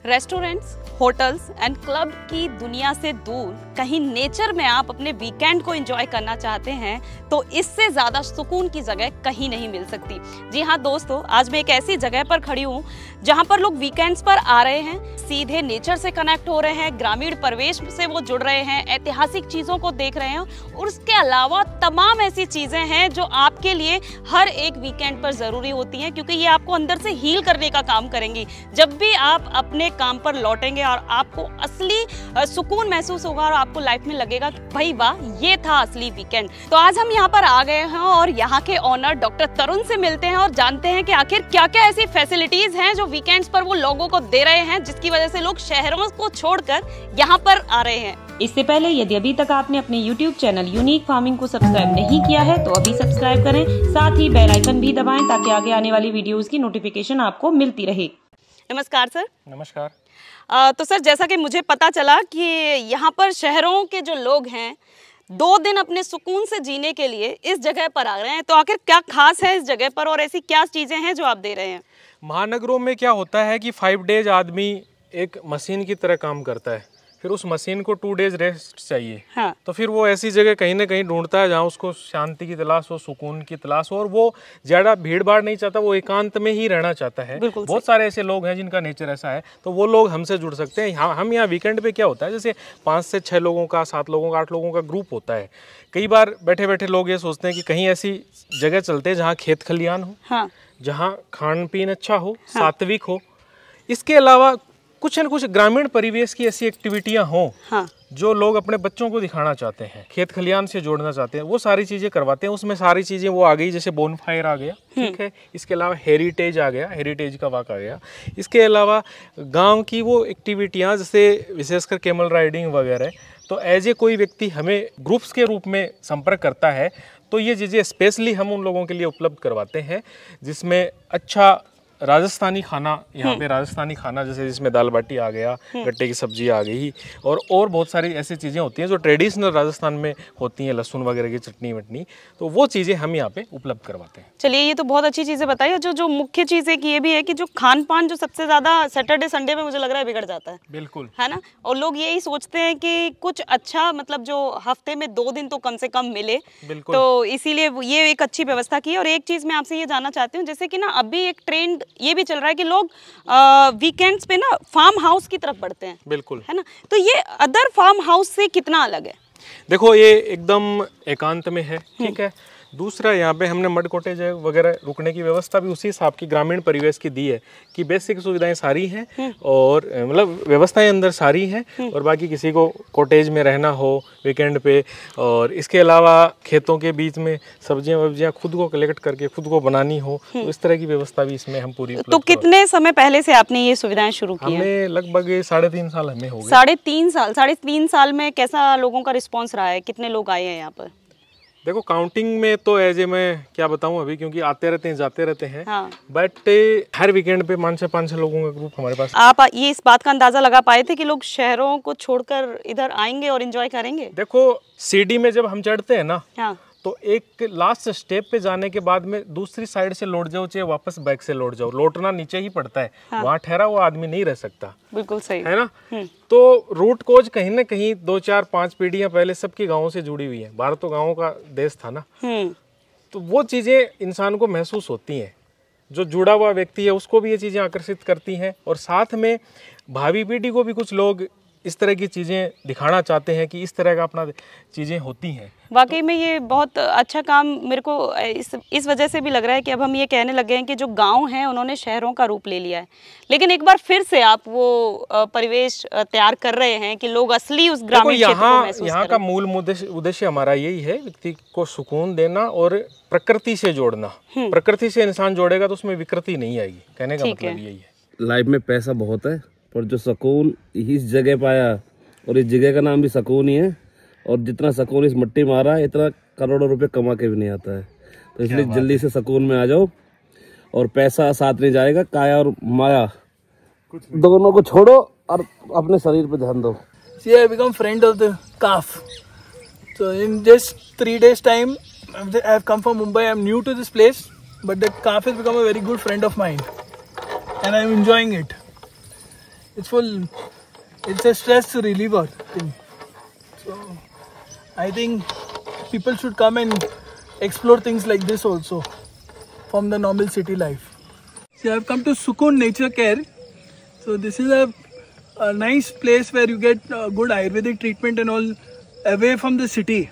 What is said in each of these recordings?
Restaurants, hotels and club की दुनिया से दूर कहीं नेचर में आप अपने वीकेंड को एंजॉय करना चाहते हैं तो इससे ज़्यादा सुकून की जगह कहीं नहीं मिल सकती। जी हाँ दोस्तों, आज मैं एक ऐसी जगह पर खड़ी हूँ जहाँ पर लोग वीकेंड्स पर आ रहे हैं, सीधे नेचर से कनेक्ट हो रहे हैं, ग्रामीण परिवेश से वो जुड़ रहे हैं, ऐतिहासिक चीज़ों को देख रहे हैं और उसके अलावा तमाम ऐसी चीज़ें हैं जो आपके लिए हर एक वीकेंड पर ज़रूरी होती हैं, क्योंकि ये आपको अंदर से हील करने का काम करेंगी। जब भी आप अपने काम पर लौटेंगे और आपको असली सुकून महसूस होगा और आपको लाइफ में लगेगा कि भाई वाह, ये था असली वीकेंड। तो आज हम यहाँ पर आ गए हैं और यहाँ के ऑनर डॉक्टर तरुण से मिलते हैं और जानते हैं कि आखिर क्या क्या ऐसी फैसिलिटीज हैं जो वीकेंड्स पर वो लोगों को दे रहे हैं, जिसकी वजह से लोग शहरों को छोड़कर यहाँ पर आ रहे हैं। इससे पहले यदि अभी तक आपने अपने YouTube चैनल यूनिक फार्मिंग को सब्सक्राइब नहीं किया है तो अभी सब्सक्राइब करें, साथ ही बेल आइकन भी दबाएं ताकि आगे आने वाली वीडियोस की नोटिफिकेशन आपको मिलती रहे। नमस्कार सर। नमस्कार। तो सर, जैसा कि मुझे पता चला कि यहाँ पर शहरों के जो लोग हैं 2 दिन अपने सुकून से जीने के लिए इस जगह पर आ रहे हैं, तो आखिर क्या खास है इस जगह पर और ऐसी क्या चीज़ें हैं जो आप दे रहे हैं? महानगरों में क्या होता है कि 5 डेज आदमी एक मशीन की तरह काम करता है, फिर उस मशीन को 2 डेज रेस्ट चाहिए। हाँ। तो फिर वो ऐसी जगह कहीं ना कहीं ढूंढता है जहाँ उसको शांति की तलाश हो, सुकून की तलाश हो, और वो ज़्यादा भीड़ भाड़ नहीं चाहता, वो एकांत में ही रहना चाहता है। बहुत सारे ऐसे लोग हैं जिनका नेचर ऐसा है, तो वो लोग हमसे जुड़ सकते हैं। हम यहाँ वीकेंड पे क्या होता है, जैसे 5 से 6 लोगों का, 7 लोगों का, 8 लोगों का ग्रुप होता है। कई बार बैठे बैठे लोग ये सोचते हैं कि कहीं ऐसी जगह चलते हैं जहाँ खेत खलियान हो, हाँ। जहाँ खान पीन अच्छा हो, हाँ। सात्विक हो, इसके अलावा कुछ न कुछ ग्रामीण परिवेश की ऐसी एक्टिविटियां हों, हाँ। जो लोग अपने बच्चों को दिखाना चाहते हैं, खेत खलियान से जोड़ना चाहते हैं, वो सारी चीज़ें करवाते हैं। उसमें सारी चीज़ें वो आ गई, जैसे बोनफायर आ गया, ठीक है। इसके अलावा हेरिटेज आ गया, हेरिटेज का वाक आ गया। इसके अलावा गांव की वो एक्टिविटियां, जैसे विशेषकर कैमल राइडिंग वगैरह। तो एज ए कोई व्यक्ति हमें ग्रुप्स के रूप में संपर्क करता है तो ये चीज़ें स्पेशली हम उन लोगों के लिए उपलब्ध करवाते हैं, जिसमें अच्छा राजस्थानी खाना, यहाँ पे राजस्थानी खाना जैसे जिसमें दाल बाटी आ गया, गट्टे की सब्जी आ गई, और बहुत सारी ऐसी चीज़ें होती हैं जो ट्रेडिशनल राजस्थान में होती हैं, लहसुन वगैरह की चटनी वटनी, तो वो चीज़ें हम यहाँ पे उपलब्ध करवाते हैं। चलिए, ये तो बहुत अच्छी चीज़ें बताई। जो मुख्य चीज़ है कि ये भी है कि जो खान पान जो सबसे ज़्यादा सैटरडे संडे में मुझे लग रहा है बिगड़ जाता है। बिल्कुल, है ना। और लोग यही सोचते हैं कि कुछ अच्छा, मतलब जो हफ्ते में 2 दिन तो कम से कम मिले, तो इसीलिए ये एक अच्छी व्यवस्था की है। और एक चीज़ मैं आपसे ये जानना चाहती हूँ, जैसे कि ना अभी एक ट्रेंड ये भी चल रहा है कि लोग वीकेंड्स पे ना फार्म हाउस की तरफ बढ़ते हैं। बिल्कुल, है ना। तो ये अदर फार्म हाउस से कितना अलग है? देखो, ये एकदम एकांत में है, ठीक है। दूसरा, यहाँ पे हमने मड कॉटेज वगैरह रुकने की व्यवस्था भी उसी हिसाब की ग्रामीण परिवेश की दी है कि बेसिक सुविधाएं सारी हैं और मतलब व्यवस्थाएं अंदर सारी हैं, और बाकी किसी को कॉटेज में रहना हो वीकेंड पे, और इसके अलावा खेतों के बीच में सब्जियां वब्जियां खुद को कलेक्ट करके खुद को बनानी हो, तो इस तरह की व्यवस्था भी इसमें हम पूरी। तो कितने समय पहले से आपने ये सुविधाएं शुरू की? हमें लगभग 3.5 साल हमें हो गए। 3.5 साल में कैसा लोगों का रिस्पॉन्स रहा है? कितने लोग आए हैं यहाँ पर? देखो, काउंटिंग में तो एज ए मैं क्या बताऊं अभी, क्योंकि आते रहते हैं जाते रहते हैं, हाँ। बट हर वीकेंड पे 5 से 5 लोगों का ग्रुप हमारे पास। आप ये इस बात का अंदाजा लगा पाए थे कि लोग शहरों को छोड़कर इधर आएंगे और एंजॉय करेंगे? देखो, सीडी में जब हम चढ़ते हैं ना, हाँ। तो एक लास्ट स्टेप पे जाने के बाद में दूसरी साइड से लौट जाओ, चाहे वापस बैक से लौट जाओ, लौटना नीचे ही पड़ता है, हाँ। वहाँ ठहरा हुआ आदमी नहीं रह सकता। बिल्कुल सही है ना। तो रूट कोच कहीं ना कहीं 2, 4, 5 पीढ़ियां पहले सबकी गाँवों से जुड़ी हुई है। भारत तो गाँवों का देश था ना, तो वो चीजें इंसान को महसूस होती हैं। जो जुड़ा हुआ व्यक्ति है उसको भी ये चीजें आकर्षित करती हैं, और साथ में भावी पीढ़ी को भी कुछ लोग इस तरह की चीज़ें दिखाना चाहते हैं कि इस तरह का अपना चीज़ें होती हैं। वाकई में ये बहुत अच्छा काम मेरे को इस वजह से भी लग रहा है कि अब हम ये कहने लगे हैं कि जो गांव हैं उन्होंने शहरों का रूप ले लिया है, लेकिन एक बार फिर से आप वो परिवेश तैयार कर रहे हैं कि लोग असली उस ग्रामीण क्षेत्र को महसूस करें। यहाँ का मूल उद्देश्य हमारा यही है, व्यक्ति को सुकून देना और प्रकृति से जोड़ना। प्रकृति से इंसान जोड़ेगा तो उसमें विकृति नहीं आएगी, कहने का मतलब यही है। लाइफ में पैसा बहुत है, पर जो सुकून इस जगह पाया, और इस जगह का नाम भी सुकून ही है, और जितना सुकून इस मिट्टी में आ रहा है इतना करोड़ों रुपए कमा के भी नहीं आता है। तो इसलिए जल्दी से सुकून में आ जाओ, और पैसा साथ नहीं जाएगा, काया और माया दोनों को छोड़ो और अपने शरीर पे ध्यान दो। See, I become friend of the calf. So in just 3 days time, I have come from Mumbai. I am new to this place, but the calf has become a very good friend of mine, and I am enjoying it. It's a stress reliever thing. So I think people should come and explore things like this also from the normal city life. See, I've come to Sukoon Nature Care. So this is a nice place where you get good Ayurvedic treatment and all away from the city.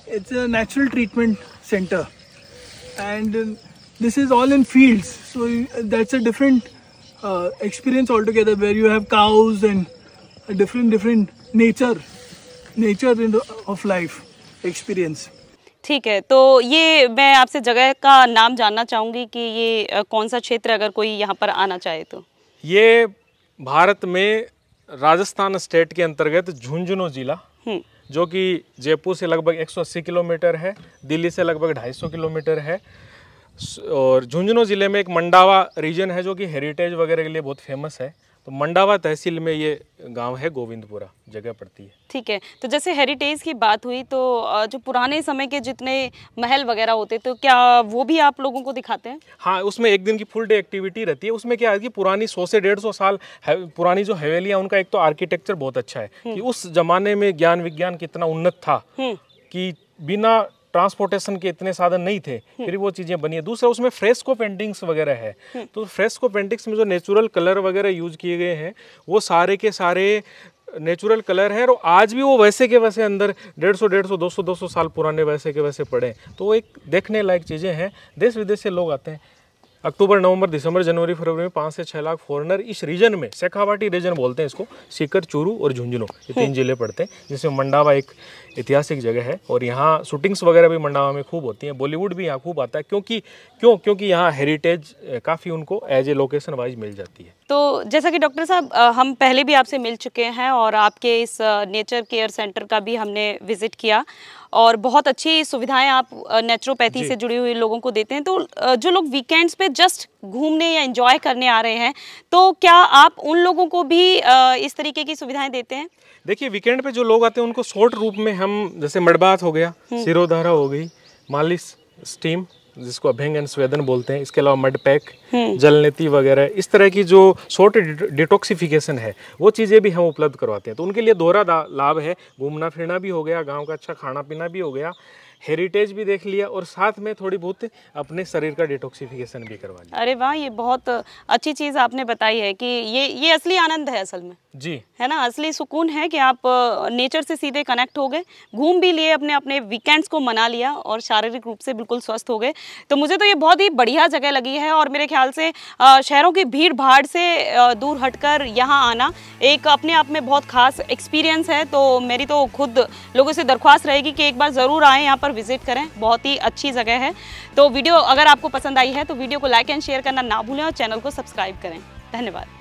It's a natural treatment center, and this is all in fields. So that's a different experience altogether, where you have cows and a different nature of life experience. ठीक है, तो ये मैं आपसे जगह का नाम जानना चाहूँगी कि ये कौन सा क्षेत्र, अगर कोई यहाँ पर आना चाहे तो। ये भारत में राजस्थान स्टेट के अंतर्गत झुंझुनू जिला, जो कि जयपुर से लगभग 180 किलोमीटर है, दिल्ली से लगभग 250 किलोमीटर है, और झुंझुनू ज़िले में एक मंडावा रीजन है जो कि हेरिटेज वगैरह के लिए बहुत फेमस है। तो मंडावा तहसील में ये गांव है, गोविंदपुरा जगह पड़ती है। ठीक है, तो जैसे हेरिटेज की बात हुई तो जो पुराने समय के जितने महल वगैरह होते तो क्या वो भी आप लोगों को दिखाते हैं? हाँ, उसमें एक दिन की फुल डे एक्टिविटी रहती है। उसमें क्या है कि पुरानी 100 से 150 साल पुरानी जो हवेलियाँ, उनका एक तो आर्किटेक्चर बहुत अच्छा है कि उस जमाने में ज्ञान विज्ञान कितना उन्नत था कि बिना ट्रांसपोर्टेशन के इतने साधन नहीं थे, फिर वो चीज़ें बनी है। दूसरा, उसमें फ्रेस्को पेंटिंग्स वगैरह है, तो फ्रेस्को पेंटिंग्स में जो नेचुरल कलर वगैरह यूज किए गए हैं वो सारे के सारे नेचुरल कलर है, और आज भी वो वैसे के वैसे अंदर 150, 200 साल पुराने वैसे के वैसे पड़े। तो वो एक देखने लायक चीज़ें हैं। देश विदेश से लोग आते हैं। अक्टूबर, नवंबर, दिसंबर, जनवरी, फरवरी में 5 से 6 लाख फॉरेनर इस रीजन में, शेखावाटी रीजन बोलते हैं इसको, सीकर, चूरू और झुंझुनू, ये 3 जिले पड़ते हैं, जिसमें मंडावा एक ऐतिहासिक जगह है। और यहाँ शूटिंग्स वगैरह भी मंडावा में खूब होती हैं। बॉलीवुड भी यहाँ खूब आता है, क्योंकि यहाँ हेरिटेज काफ़ी उनको एज ए लोकेशन वाइज मिल जाती है। तो जैसा कि डॉक्टर साहब हम पहले भी आपसे मिल चुके हैं और आपके इस नेचर केयर सेंटर का भी हमने विजिट किया, और बहुत अच्छी सुविधाएं आप नेचुरोपैथी से जुड़ी हुई लोगों को देते हैं। तो जो लोग वीकेंड्स पे जस्ट घूमने या एंजॉय करने आ रहे हैं, तो क्या आप उन लोगों को भी इस तरीके की सुविधाएं देते हैं? देखिए, वीकेंड पे जो लोग आते हैं उनको शॉर्ट रूप में हम, जैसे मडबाथ हो गया, सिरोधारा हो गई, मालिश, स्टीम जिसको अभ्यंग एंड स्वेदन बोलते हैं, इसके अलावा मड पैक, जलनेती वगैरह, इस तरह की जो शॉर्ट डिटॉक्सिफिकेशन है वो चीज़ें भी हम उपलब्ध करवाते हैं। तो उनके लिए दोहरा लाभ है, घूमना फिरना भी हो गया, गांव का अच्छा खाना पीना भी हो गया, हेरिटेज भी देख लिया, और साथ में थोड़ी बहुत अपने शरीर का डिटॉक्सिफिकेशन भी करवा लिया। अरे वाह, ये बहुत अच्छी चीज़ आपने बताई है कि ये असली आनंद है असल में, जी है ना, असली सुकून है कि आप नेचर से सीधे कनेक्ट हो गए, घूम भी लिए, अपने वीकेंड्स को मना लिया और शारीरिक रूप से बिल्कुल स्वस्थ हो गए। तो मुझे तो ये बहुत ही बढ़िया जगह लगी है, और मेरे ख्याल से शहरों की भीड़ भाड़ से दूर हटकर यहाँ आना एक अपने आप में बहुत खास एक्सपीरियंस है। तो मेरी तो खुद लोगों से दरख्वास्त रहेगी कि एक बार ज़रूर आएँ, यहाँ पर विजिट करें, बहुत ही अच्छी जगह है। तो वीडियो अगर आपको पसंद आई है तो वीडियो को लाइक एंड शेयर करना ना भूलें और चैनल को सब्सक्राइब करें। धन्यवाद।